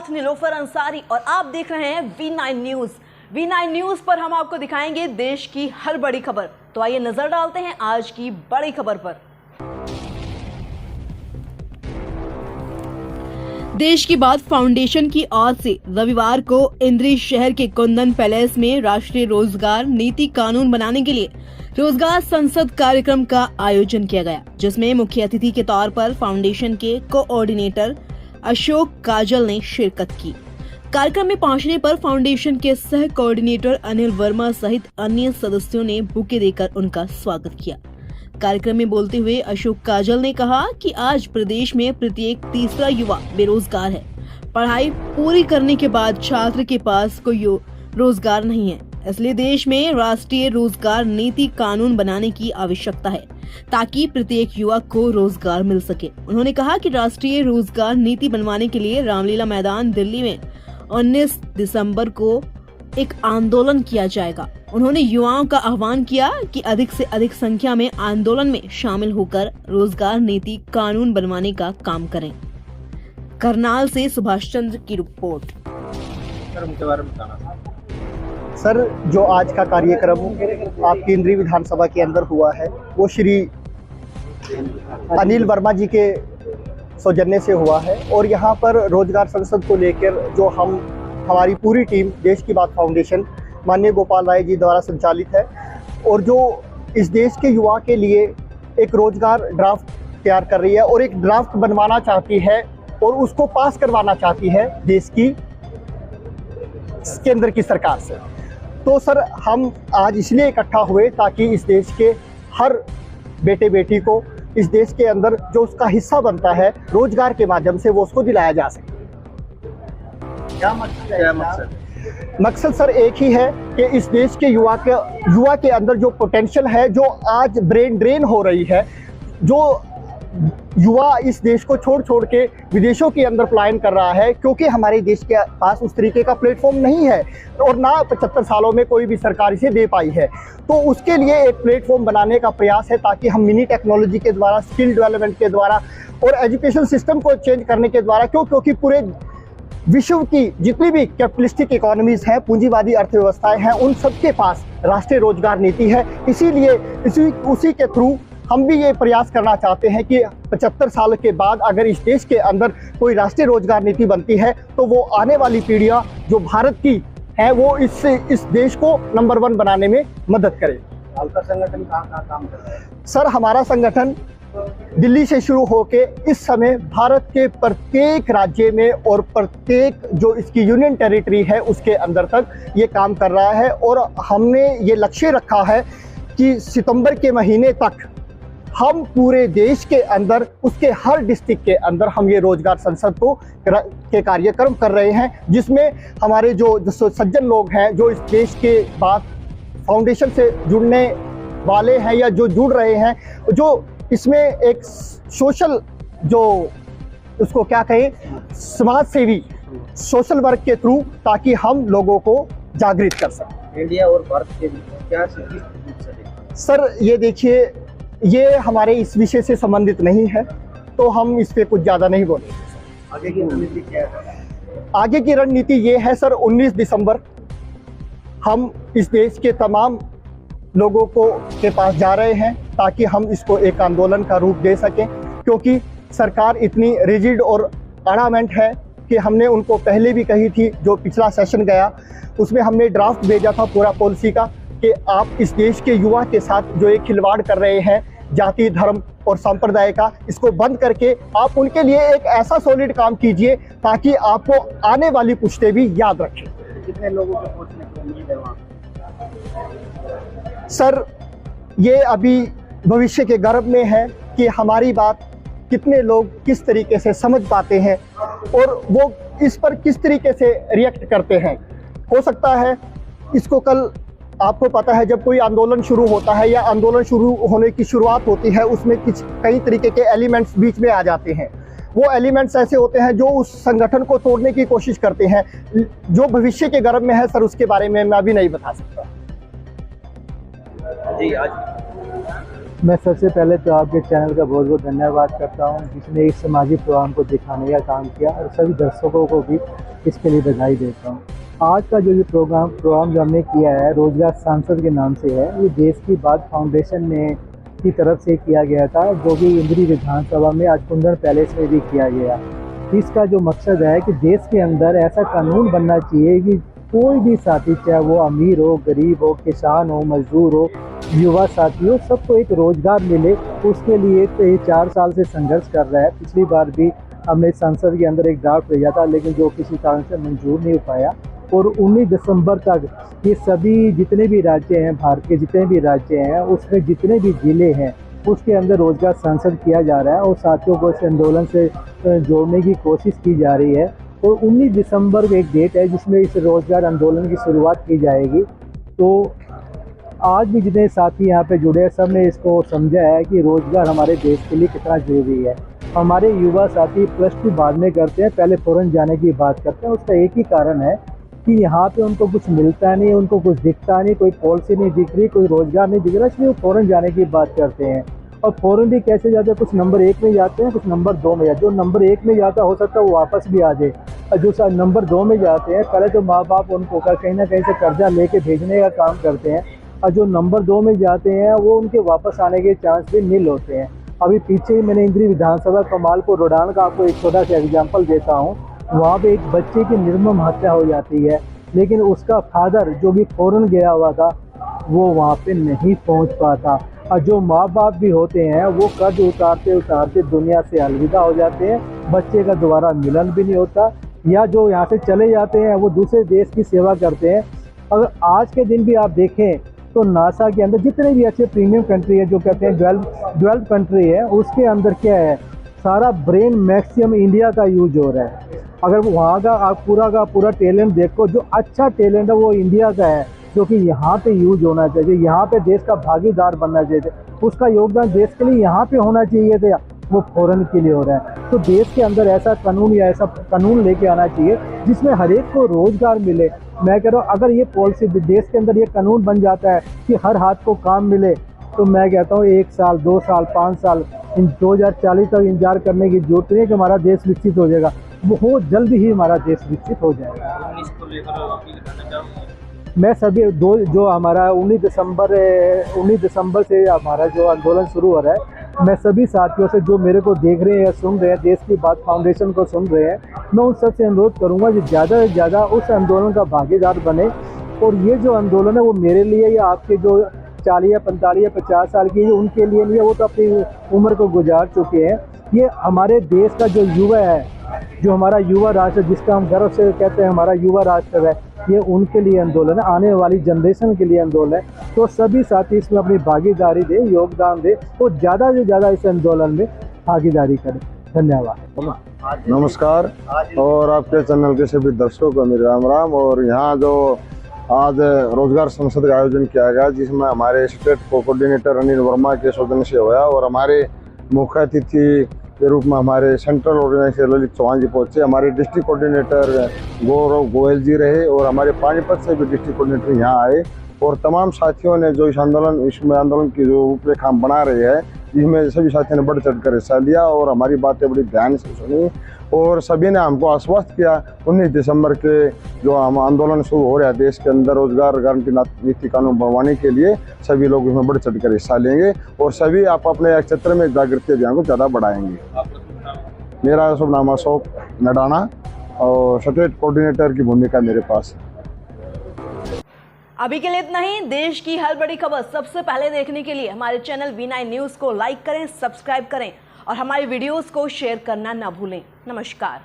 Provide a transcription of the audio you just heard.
साथ नीलोफर अंसारी और आप देख रहे हैं V9 न्यूज। V9 न्यूज पर हम आपको दिखाएंगे देश की हर बड़ी खबर। तो आइए नजर डालते हैं आज की बड़ी खबर पर। देश की बात फाउंडेशन की ओर से रविवार को इंद्री शहर के कुंदन पैलेस में राष्ट्रीय रोजगार नीति कानून बनाने के लिए रोजगार संसद कार्यक्रम का आयोजन किया गया, जिसमें मुख्य अतिथि के तौर पर फाउंडेशन के कोऑर्डिनेटर अशोक काजल ने शिरकत की। कार्यक्रम में पहुंचने पर फाउंडेशन के सह कोऑर्डिनेटर अनिल वर्मा सहित अन्य सदस्यों ने बुके देकर उनका स्वागत किया। कार्यक्रम में बोलते हुए अशोक काजल ने कहा कि आज प्रदेश में प्रत्येक तीसरा युवा बेरोजगार है। पढ़ाई पूरी करने के बाद छात्र के पास कोई रोजगार नहीं है, इसलिए देश में राष्ट्रीय रोजगार नीति कानून बनाने की आवश्यकता है ताकि प्रत्येक युवा को रोजगार मिल सके। उन्होंने कहा कि राष्ट्रीय रोजगार नीति बनवाने के लिए रामलीला मैदान दिल्ली में 19 दिसंबर को एक आंदोलन किया जाएगा। उन्होंने युवाओं का आह्वान किया कि अधिक से अधिक संख्या में आंदोलन में शामिल होकर रोजगार नीति कानून बनवाने का काम करें। करनाल से सुभाष चंद्र की रिपोर्ट। सर, जो आज का कार्यक्रम आप केंद्रीय विधानसभा के अंदर हुआ है वो श्री अनिल वर्मा जी के सौजन्य से हुआ है और यहाँ पर रोजगार संसद को लेकर जो हमारी पूरी टीम देश की बात फाउंडेशन माननीय गोपाल राय जी द्वारा संचालित है और जो इस देश के युवा के लिए एक रोजगार ड्राफ्ट तैयार कर रही है और एक ड्राफ्ट बनवाना चाहती है और उसको पास करवाना चाहती है देश की केंद्र की सरकार से। तो सर, हम आज इसलिए इकट्ठा हुए ताकि इस देश के हर बेटे बेटी को इस देश के अंदर जो उसका हिस्सा बनता है रोजगार के माध्यम से वो उसको दिलाया जा सके। क्या मकसद? मकसद सर एक ही है कि इस देश के युवा के अंदर जो पोटेंशियल है, जो आज ब्रेन ड्रेन हो रही है, जो युवा इस देश को छोड़ के विदेशों के अंदर पलायन कर रहा है क्योंकि हमारे देश के पास उस तरीके का प्लेटफॉर्म नहीं है और ना 75 सालों में कोई भी सरकार इसे दे पाई है। तो उसके लिए एक प्लेटफॉर्म बनाने का प्रयास है ताकि हम मिनी टेक्नोलॉजी के द्वारा, स्किल डेवलपमेंट के द्वारा और एजुकेशन सिस्टम को चेंज करने के द्वारा, क्योंकि पूरे विश्व की जितनी भी कैपिटलिस्टिक इकोनॉमीज हैं, पूंजीवादी अर्थव्यवस्थाएं हैं, उन सबके पास राष्ट्रीय रोजगार नीति है। इसीलिए उसी के थ्रू हम भी ये प्रयास करना चाहते हैं कि 75 साल के बाद अगर इस देश के अंदर कोई राष्ट्रीय रोजगार नीति बनती है तो वो आने वाली पीढ़ियां जो भारत की है वो इस देश को नंबर 1 बनाने में मदद करे। आपका संगठन कहाँ काम कर रहा है? सर, हमारा संगठन दिल्ली से शुरू होके इस समय भारत के प्रत्येक राज्य में और प्रत्येक जो इसकी यूनियन टेरिटरी है उसके अंदर तक ये काम कर रहा है और हमने ये लक्ष्य रखा है कि सितंबर के महीने तक हम पूरे देश के अंदर उसके हर डिस्ट्रिक्ट के अंदर हम ये रोजगार संसद के कार्यक्रम कर रहे हैं, जिसमें हमारे जो सज्जन लोग हैं जो इस देश के बाद फाउंडेशन से जुड़ने वाले हैं या जो जुड़ रहे हैं, जो इसमें एक सोशल जो उसको क्या कहें समाज सेवी सोशल वर्क के थ्रू ताकि हम लोगों को जागृत कर सकें। इंडिया और भारत के क्या सर, ये देखिए, ये हमारे इस विषय से संबंधित नहीं है तो हम इस पे कुछ ज़्यादा नहीं बोलेंगे। आगे की रणनीति क्या है? आगे की रणनीति ये है सर, 19 दिसंबर हम इस देश के तमाम लोगों के पास जा रहे हैं ताकि हम इसको एक आंदोलन का रूप दे सकें, क्योंकि सरकार इतनी रिजिड और अड़ामेंट है कि हमने उनको पहले भी कही थी। जो पिछला सेशन गया उसमें हमने ड्राफ्ट भेजा था पूरा पॉलिसी का कि आप इस देश के युवा के साथ जो एक खिलवाड़ कर रहे हैं जाति, धर्म और संप्रदाय का, इसको बंद करके आप उनके लिए एक ऐसा सॉलिड काम कीजिए ताकि आपको आने वाली पुश्तें भी याद रखें। कितने लोगों को पहुंचने की उम्मीद है वहाँ? सर, ये अभी भविष्य के गर्भ में है कि हमारी बात कितने लोग किस तरीके से समझ पाते हैं और वो इस पर किस तरीके से रिएक्ट करते हैं। हो सकता है इसको कल, आपको पता है जब कोई आंदोलन शुरू होता है या आंदोलन शुरू होने की शुरुआत होती है उसमें कई तरीके के एलिमेंट्स बीच में आ जाते हैं। वो एलिमेंट्स ऐसे होते हैं जो उस संगठन को तोड़ने की कोशिश करते हैं। जो भविष्य के गर्भ में है सर, उसके बारे में मैं अभी नहीं बता सकता। जी, आज मैं सबसे पहले तो आपके चैनल का बहुत बहुत धन्यवाद करता हूं, जिसने इस सामाजिक प्रोग्राम को दिखाने का काम किया, और सभी दर्शकों को भी इसके लिए बधाई देता हूं। आज का जो ये प्रोग्राम जो हमने किया है रोजगार सांसद के नाम से है, ये देश की बात फाउंडेशन ने की तरफ से किया गया था, जो कि इंद्री विधानसभा में आज कुंदन पैलेस में भी किया गया। इसका जो मकसद है कि देश के अंदर ऐसा कानून बनना चाहिए कि कोई भी साथी, चाहे वो अमीर हो, गरीब हो, किसान हो, मजदूर हो, युवा साथी हो, सबको एक रोजगार मिले। उसके लिए तो ये 4 साल से संघर्ष कर रहा है। पिछली बार भी हमने संसद के अंदर एक ड्राफ्ट भेजा था, लेकिन जो किसी कारण से मंजूर नहीं हो पाया। और 19 दिसंबर तक ये सभी जितने भी राज्य हैं, भारत के जितने भी राज्य हैं, उसमें जितने भी ज़िले हैं, उसके अंदर रोजगार संसद किया जा रहा है और साथियों को इस आंदोलन से जोड़ने की कोशिश की जा रही है। और 19 दिसंबर को एक डेट है जिसमें इस रोजगार आंदोलन की शुरुआत की जाएगी। तो आज भी जितने साथी यहाँ पे जुड़े हैं, सब ने इसको समझा है कि रोजगार हमारे देश के लिए कितना जरूरी है। हमारे युवा साथी +2 बाद में करते हैं, पहले फॉरेन जाने की बात करते हैं। उसका एक ही कारण है कि यहाँ पे उनको कुछ मिलता नहीं, उनको कुछ दिखता नहीं, कोई पॉलिसी नहीं दिख रही, कोई रोजगार नहीं दिख रहा, इसलिए वो फॉरेन जाने की बात करते हैं। और फॉरेन भी कैसे जाते हैं, कुछ नंबर 1 में जाते हैं, कुछ नंबर 2 में जाते हैं। जो नंबर 1 में जाता हो सकता है वो वापस भी आ जाए, और जो नंबर 2 में जाते हैं, पहले तो माँ बाप उनको कहीं ना कहीं से कर्जा लेके भेजने का काम करते हैं, और जो नंबर 2 में जाते हैं वो उनके वापस आने के चांस भी नील होते हैं। अभी पीछे ही मैंने इंद्री विधानसभा कमालपुर रोडान का आपको एक छोटा सा एग्जाम्पल देता हूँ। वहाँ पे एक बच्चे की निर्मम हत्या हो जाती है, लेकिन उसका फादर जो भी फॉरेन गया हुआ था वो वहाँ पे नहीं पहुँच पाता, और जो माँ बाप भी होते हैं वो कर्ज उतारते उतारते दुनिया से अलविदा हो जाते हैं। बच्चे का दोबारा मिलन भी नहीं होता, या जो यहाँ से चले जाते हैं वो दूसरे देश की सेवा करते हैं। अगर आज के दिन भी आप देखें तो नासा के अंदर जितने भी अच्छे प्रीमियम कंट्री है, जो कहते हैं डेवलप्ड कंट्री है, उसके अंदर क्या है, सारा ब्रेन मैक्सिमम इंडिया का यूज हो रहा है। अगर वहाँ का आप पूरा टैलेंट देखो, जो अच्छा टैलेंट है वो इंडिया का है, जो कि यहाँ पे यूज होना चाहिए, यहाँ पे देश का भागीदार बनना चाहिए। उसका योगदान देश के लिए यहाँ पे होना चाहिए था, वो फॉरेन के लिए हो रहा है। तो देश के अंदर ऐसा कानून या ऐसा कानून लेके आना चाहिए जिसमें हर एक को रोजगार मिले। मैं कह रहा हूँ अगर ये पॉलिसी देश के अंदर ये कानून बन जाता है कि हर हाथ को काम मिले, तो मैं कहता हूँ 1 साल, 2 साल, 5 साल, इन 2040 तक इंतजार करने की जरूरत नहीं है कि हमारा देश विकसित हो जाएगा। बहुत जल्द ही हमारा देश विकसित हो जाएगा। मैं सभी जो हमारा 19 दिसंबर से हमारा जो आंदोलन शुरू हो रहा है, मैं सभी साथियों से जो मेरे को देख रहे हैं या सुन रहे हैं, देश की बात फाउंडेशन को सुन रहे हैं, मैं उन सबसे अनुरोध करूंगा कि ज़्यादा से ज़्यादा उस आंदोलन का भागीदार बने। और ये जो आंदोलन है वो मेरे लिए या आपके जो 40 या 45 या 50 साल की उनके लिए नहीं है, वो तो अपनी उम्र को गुजार चुके हैं। ये हमारे देश का जो युवा है, जो हमारा युवा राष्ट्र, जिसका हम गर्व से कहते हैं हमारा युवा राष्ट्र है, ये उनके लिए आंदोलन है, आने वाली जनरेशन के लिए आंदोलन है। तो सभी साथी इसमें अपनी भागीदारी दें, योगदान दें और ज़्यादा से ज़्यादा इस आंदोलन में भागीदारी करें। धन्यवाद। नमस्कार, और आपके चैनल के सभी दर्शकों को मेरे राम राम। और यहाँ जो आज रोजगार संसद का आयोजन किया गया, जिसमें हमारे स्टेट कोऑर्डिनेटर अनिल वर्मा के सौजन्य से हुआ, और हमारे मुख्य अतिथि के रूप में हमारे सेंट्रल ऑर्गेनाइजेशन ललित चौहान जी पहुंचे। हमारे डिस्ट्रिक्ट कोऑर्डिनेटर गौरव गोयल जी रहे, और हमारे पानीपत से भी डिस्ट्रिक्ट कोऑर्डिनेटर यहाँ आए। और तमाम साथियों ने जो इसमें आंदोलन की जो रूपरेखा बना रहे हैं, जिसमें सभी साथियों ने बढ़ चढ़ कर हिस्सा लिया और हमारी बातें बड़ी ध्यान से सुनी। और सभी ने हमको आश्वस्त किया 19 दिसंबर के जो हम आंदोलन शुरू हो रहा है देश के अंदर रोजगार गारंटी नीति कानून बनवाने के लिए, सभी लोग इसमें बढ़ चढ़ कर हिस्सा लेंगे और सभी आप अपने क्षेत्र में जागृति अभियान को ज़्यादा बढ़ाएंगे। मेरा शुभ नाम अशोक नडाना और स्टेट कोऑर्डिनेटर की भूमिका मेरे पास है। अभी के लिए इतना ही। देश की हर बड़ी खबर सबसे पहले देखने के लिए हमारे चैनल V9 न्यूज़ को लाइक करें, सब्सक्राइब करें और हमारी वीडियोस को शेयर करना ना भूलें। नमस्कार।